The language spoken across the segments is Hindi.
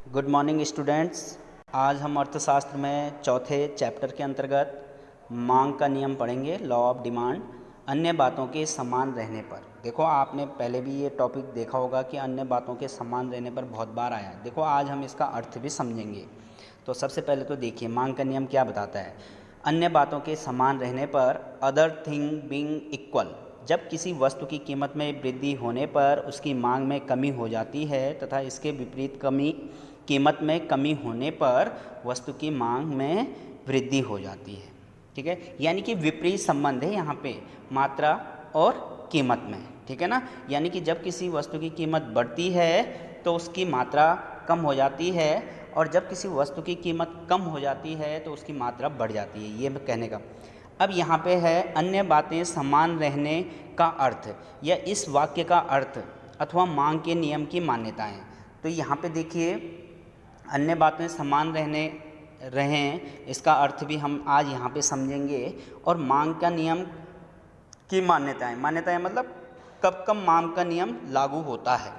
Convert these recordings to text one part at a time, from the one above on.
Good morning students. आज हम अर्थशास्त्र में चौथे चैप्टर के अंतर्गत मांग का नियम पढ़ेंगे, लॉ ऑफ डिमांड। अन्य बातों के समान रहने पर, देखो आपने पहले भी ये टॉपिक देखा होगा कि अन्य बातों के समान रहने पर बहुत बार आया है। देखो आज हम इसका अर्थ भी समझेंगे। तो सबसे पहले तो देखिए मांग का नियम क्या बताता है। अन्य बातों के समान रहने पर, अदर थिंग बीइंग इक्वल, जब किसी वस्तु की कीमत में वृद्धि होने पर उसकी मांग में कमी हो जाती है तथा इसके विपरीत कीमत में कमी होने पर वस्तु की मांग में वृद्धि हो जाती है। ठीक है, यानी कि विपरीत संबंध है यहाँ पे मात्रा और कीमत में। ठीक है ना, यानी कि जब किसी वस्तु की कीमत बढ़ती है तो उसकी मात्रा कम हो जाती है, और जब किसी वस्तु की कीमत कम हो जाती है तो उसकी मात्रा बढ़ जाती है। ये कहने का अब यहाँ पे है अन्य बातें समान रहने का अर्थ, या इस वाक्य का अर्थ अथवा मांग के नियम की मान्यताएं। तो यहाँ पे देखिए अन्य बातें समान रहें, इसका अर्थ भी हम आज यहाँ पे समझेंगे। और मांग का नियम की मान्यताएं मतलब कब कब मांग का नियम लागू होता है।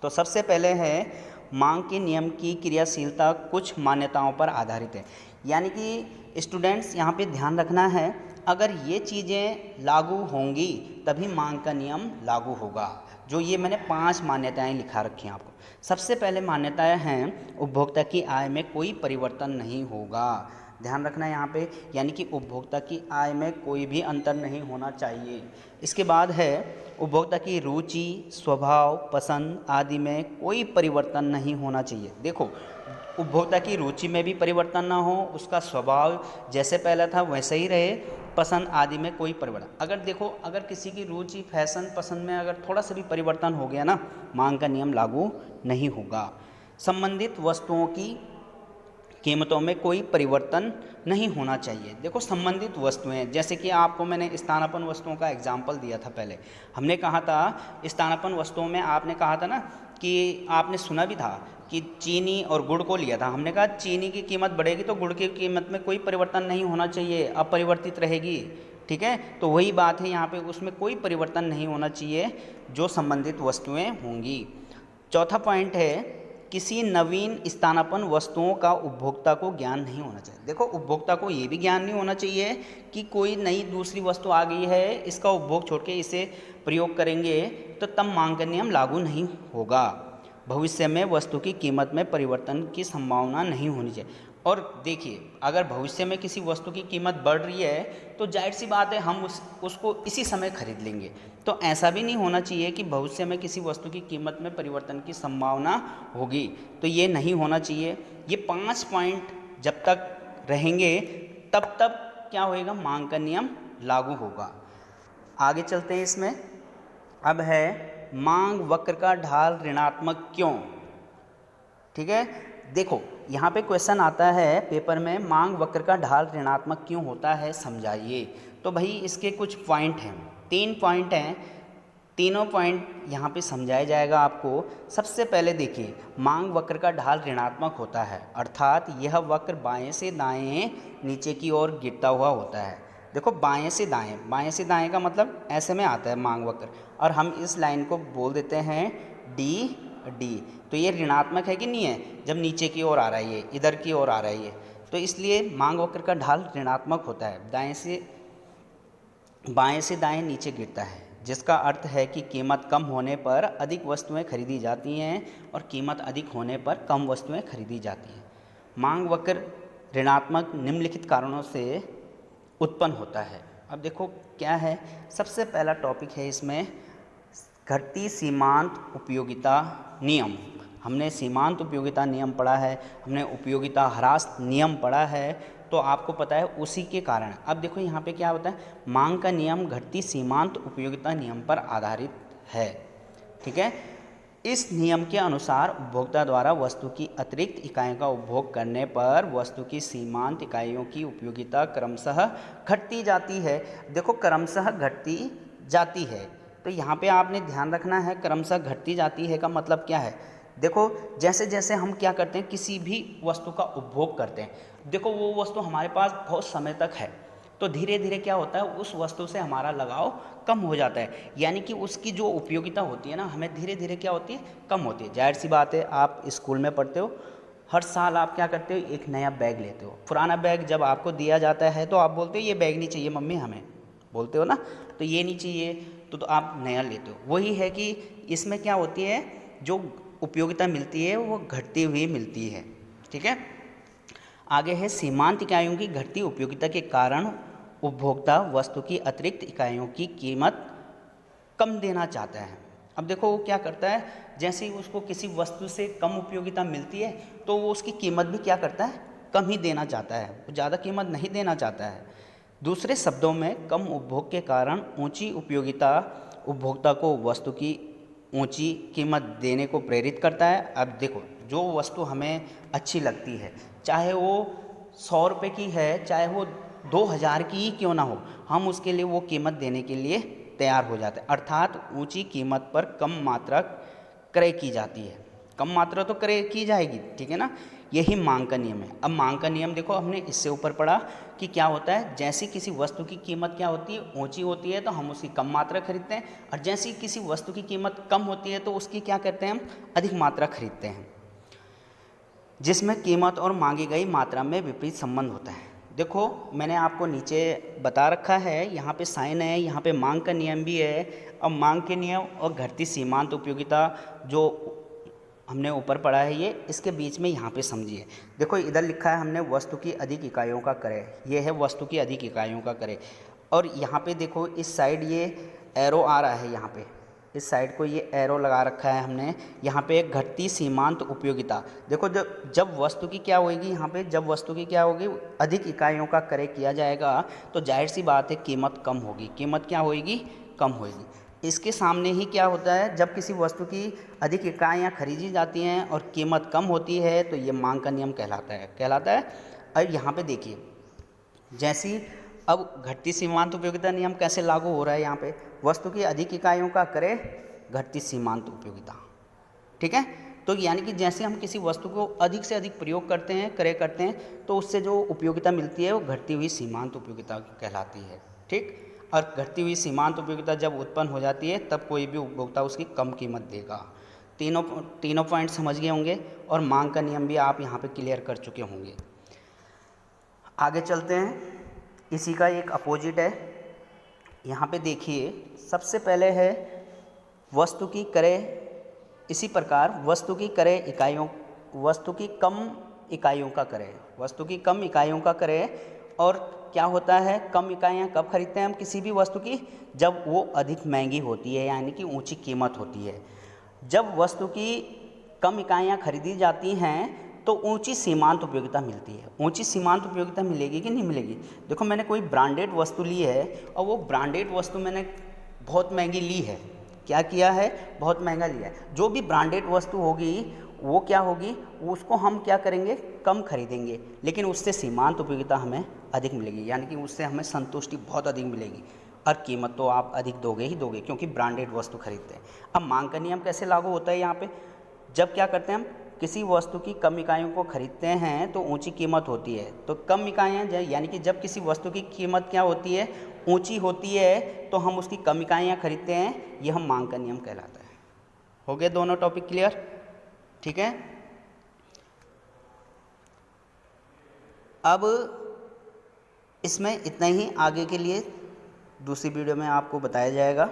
तो सबसे पहले है मांग के नियम की क्रियाशीलता कुछ मान्यताओं पर आधारित है। यानी कि स्टूडेंट्स यहाँ पे ध्यान रखना है, अगर ये चीज़ें लागू होंगी तभी मांग का नियम लागू होगा। जो ये मैंने 5 मान्यताएं लिखा रखी हैं आपको। सबसे पहले मान्यताएं हैं उपभोक्ता की आय में कोई परिवर्तन नहीं होगा। ध्यान रखना है यहाँ पे, यानी कि उपभोक्ता की आय में कोई भी अंतर नहीं होना चाहिए। इसके बाद है उपभोक्ता की रुचि, स्वभाव, पसंद आदि में कोई परिवर्तन नहीं होना चाहिए। देखो उपभोक्ता की रुचि में भी परिवर्तन ना हो, उसका स्वभाव जैसे पहले था वैसे ही रहे, पसंद आदि में कोई परिवर्तन। अगर देखो अगर किसी की रुचि फैशन पसंद में अगर थोड़ा सा भी परिवर्तन हो गया ना, मांग का नियम लागू नहीं होगा। संबंधित वस्तुओं की कीमतों में कोई परिवर्तन नहीं होना चाहिए। देखो संबंधित वस्तुएं, जैसे कि आपको मैंने स्थानापन्न वस्तुओं का एग्जाम्पल दिया था। पहले हमने कहा था स्थानापन्न वस्तुओं में, आपने कहा था ना कि आपने सुना भी था कि चीनी और गुड़ को लिया था। हमने कहा चीनी की कीमत बढ़ेगी तो गुड़ की कीमत में कोई परिवर्तन नहीं होना चाहिए, अपरिवर्तित रहेगी। ठीक है, तो वही बात है यहाँ पे, उसमें कोई परिवर्तन नहीं होना चाहिए जो संबंधित वस्तुएं होंगी। चौथा पॉइंट है किसी नवीन स्थानापन्न वस्तुओं का उपभोक्ता को ज्ञान नहीं होना चाहिए। देखो उपभोक्ता को ये भी ज्ञान नहीं होना चाहिए कि कोई नई दूसरी वस्तु आ गई है, इसका उपभोग छोड़ के इसे प्रयोग करेंगे तो तब मांग का नियम लागू नहीं होगा। भविष्य में वस्तु की कीमत में परिवर्तन की संभावना नहीं होनी चाहिए। और देखिए अगर भविष्य में किसी वस्तु की कीमत बढ़ रही है तो जाहिर सी बात है हम उसको इसी समय खरीद लेंगे। तो ऐसा भी नहीं होना चाहिए कि भविष्य में किसी वस्तु की कीमत में परिवर्तन की संभावना होगी, तो ये नहीं होना चाहिए। ये 5 पॉइंट जब तक रहेंगे तब तक क्या होएगा, मांग का नियम लागू होगा। आगे चलते हैं इसमें। अब है मांग वक्र का ढाल ऋणात्मक क्यों। ठीक है, देखो यहाँ पे क्वेश्चन आता है पेपर में, मांग वक्र का ढाल ऋणात्मक क्यों होता है समझाइए। तो भाई इसके कुछ पॉइंट हैं, 3 पॉइंट हैं, तीनों पॉइंट यहाँ पे समझाया जाएगा आपको। सबसे पहले देखिए मांग वक्र का ढाल ऋणात्मक होता है, अर्थात यह वक्र बाएं से दाएं नीचे की ओर गिरता हुआ होता है। देखो बाएं से दाएं का मतलब ऐसे में आता है मांग वक्र, और हम इस लाइन को बोल देते हैं डी। तो ये ऋणात्मक है कि नहीं है, जब नीचे की ओर आ रहा है, ये इधर की ओर आ रहा है ये, तो इसलिए मांग वक्र का ढाल ऋणात्मक होता है, बाएं से दाएं नीचे गिरता है, जिसका अर्थ है कि कीमत कम होने पर अधिक वस्तुएं खरीदी जाती हैं और कीमत अधिक होने पर कम वस्तुएं खरीदी जाती हैं। मांग वक्र ऋणात्मक निम्नलिखित कारणों से उत्पन्न होता है। अब देखो क्या है, सबसे पहला टॉपिक है इसमें घटती सीमांत उपयोगिता नियम। हमने सीमांत उपयोगिता नियम पढ़ा है, हमने उपयोगिता ह्रास नियम पढ़ा है, तो आपको पता है उसी के कारण। अब देखो यहाँ पे क्या होता है, मांग का नियम घटती सीमांत उपयोगिता नियम पर आधारित है। ठीक है, इस नियम के अनुसार उपभोक्ता द्वारा वस्तु की अतिरिक्त इकाइयों का उपभोग करने पर वस्तु की सीमांत इकाइयों की उपयोगिता क्रमशः घटती जाती है। देखो क्रमशः घटती जाती है, तो यहाँ पे आपने ध्यान रखना है, क्रमशः घटती जाती है का मतलब क्या है। देखो जैसे जैसे हम क्या करते हैं, किसी भी वस्तु का उपभोग करते हैं, देखो वो वस्तु हमारे पास बहुत समय तक है, तो धीरे धीरे क्या होता है, उस वस्तु से हमारा लगाव कम हो जाता है, यानी कि उसकी जो उपयोगिता होती है ना, हमें धीरे धीरे क्या होती है, कम होती है। जाहिर सी बात है, आप स्कूल में पढ़ते हो, हर साल आप क्या करते हो, एक नया बैग लेते हो। पुराना बैग जब आपको दिया जाता है तो आप बोलते हो ये बैग नहीं चाहिए मम्मी हमें, बोलते हो ना, तो ये नहीं चाहिए तो आप नया लेते हो। वही है कि इसमें क्या होती है, जो उपयोगिता मिलती है वो घटती हुई मिलती है। ठीक है, आगे है सीमांत इकाइयों की घटती उपयोगिता के कारण उपभोक्ता वस्तु की अतिरिक्त इकाइयों की कीमत कम देना चाहता है। अब देखो वो क्या करता है, जैसे ही उसको किसी वस्तु से कम उपयोगिता मिलती है तो वो उसकी कीमत भी क्या करता है, कम ही देना चाहता है, वो ज़्यादा कीमत नहीं देना चाहता है। दूसरे शब्दों में कम उपभोग के कारण ऊंची उपयोगिता उपभोक्ता को वस्तु की ऊंची कीमत देने को प्रेरित करता है। अब देखो, जो वस्तु हमें अच्छी लगती है, चाहे वो 100 रुपये की है, चाहे वो 2000 की ही क्यों ना हो, हम उसके लिए वो कीमत देने के लिए तैयार हो जाते हैं। अर्थात ऊंची कीमत पर कम मात्रा क्रय की जाती है, कम मात्रा तो क्रय की जाएगी, ठीक है ना। यही मांग का नियम है। अब मांग का नियम देखो, हमने इससे ऊपर पढ़ा कि क्या होता है, जैसी किसी वस्तु की कीमत क्या होती है, ऊंची होती है तो हम उसकी कम मात्रा खरीदते हैं, और जैसी किसी वस्तु की कीमत कम होती है तो उसकी क्या करते हैं, हम अधिक मात्रा खरीदते हैं, जिसमें कीमत और मांगी गई मात्रा में विपरीत संबंध होता है। देखो मैंने आपको नीचे बता रखा है, यहाँ पे साइन है, यहाँ पे मांग का नियम भी है। अब मांग के नियम और घटती सीमांत उपयोगिता जो हमने ऊपर पढ़ा है, ये इसके बीच में यहाँ पे समझिए। देखो इधर लिखा है हमने वस्तु की अधिक इकाइयों का क्रय, ये है वस्तु की अधिक इकाइयों का क्रय। और यहाँ पे देखो इस साइड ये एरो आ रहा है, यहाँ पे इस साइड को ये एरो लगा रखा है हमने, यहाँ पे एक घटती सीमांत उपयोगिता। देखो जब वस्तु की क्या होगी, यहाँ पे जब वस्तु की क्या होगी, अधिक इकाइयों का क्रय किया जाएगा तो जाहिर सी बात है कीमत कम होगी। कीमत क्या होगी, कम होगी। इसके सामने ही क्या होता है, जब किसी वस्तु की अधिक इकाइयाँ खरीदी जाती हैं और कीमत कम होती है तो ये मांग का नियम कहलाता है। और यहाँ पे देखिए, जैसी अब घटती सीमांत उपयोगिता नियम कैसे लागू हो रहा है, यहाँ पे वस्तु की अधिक इकाइयों का क्रय, घटती सीमांत उपयोगिता। ठीक है, तो यानी कि जैसे हम किसी वस्तु को अधिक से अधिक प्रयोग करते हैं, क्रय करते हैं, तो उससे जो उपयोगिता मिलती है वो घटती हुई सीमांत उपयोगिता कहलाती है। ठीक, और घटती हुई सीमांत उपयोगिता जब उत्पन्न हो जाती है तब कोई भी उपभोक्ता उसकी कम कीमत देगा। तीनों पॉइंट समझ गए होंगे, और मांग का नियम भी आप यहाँ पे क्लियर कर चुके होंगे। आगे चलते हैं, इसी का एक अपोजिट है। यहाँ पे देखिए, सबसे पहले है वस्तु की क्रय। इसी प्रकार वस्तु की क्रय इकाइयों, वस्तु की कम इकाइयों का क्रय, वस्तु की कम इकाइयों का क्रय। और क्या होता है, कम इकाइयाँ कब खरीदते हैं हम किसी भी वस्तु की, जब वो अधिक महंगी होती है, यानी कि ऊंची कीमत होती है। जब वस्तु की कम इकाइयाँ खरीदी जाती हैं तो ऊंची सीमांत उपयोगिता मिलती है। ऊंची सीमांत उपयोगिता मिलेगी कि नहीं मिलेगी। देखो मैंने कोई ब्रांडेड वस्तु ली है और वो ब्रांडेड वस्तु मैंने बहुत महंगी ली है, क्या किया है, बहुत महंगा लिया है। जो भी ब्रांडेड वस्तु होगी वो क्या होगी, उसको हम क्या करेंगे, कम खरीदेंगे, लेकिन उससे सीमांत उपयोगिता हमें अधिक मिलेगी, यानी कि उससे हमें संतुष्टि बहुत अधिक मिलेगी, और कीमत तो आप अधिक दोगे ही दोगे क्योंकि ब्रांडेड वस्तु खरीदते हैं। अब मांग का नियम कैसे लागू होता है यहाँ पे, जब क्या करते हैं हम किसी वस्तु की कम इकाइयों को खरीदते हैं तो ऊंची कीमत होती है। तो कम इकाइयाँ यानी कि जब किसी वस्तु की कीमत क्या होती है, ऊंची होती है, तो हम उसकी कम इकाइयाँ खरीदते हैं, यह हम मांग का नियम कहलाता है। हो गए दोनों टॉपिक क्लियर, ठीक है। अब इसमें इतना ही, आगे के लिए दूसरी वीडियो में आपको बताया जाएगा।